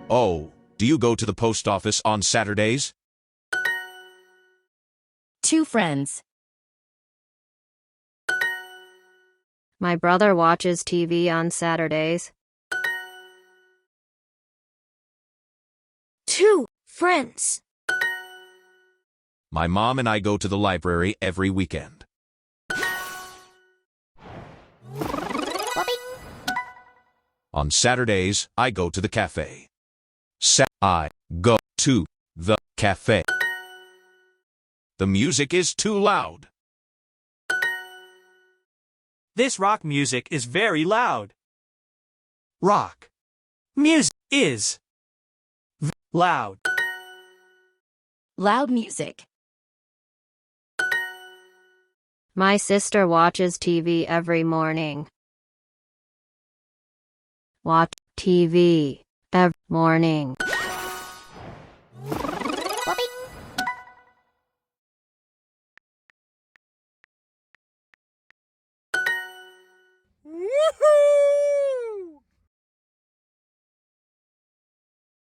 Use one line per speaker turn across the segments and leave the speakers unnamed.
Oh, do you go to the post office on Saturdays?
2 friends.
My brother watches TV on Saturdays.
2 friends.
My mom and I go to the library every weekend. On Saturdays, I go to the cafe. I go to the cafe. The music is too loud.
This rock music is very loud. Rock music is loud.
Loud music.
My sister watches TV every morning. Watch TV every morning.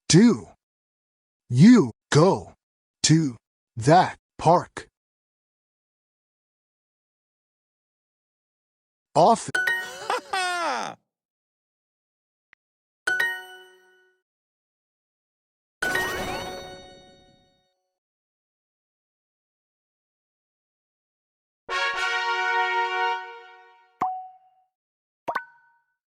Do you go to that park? Often.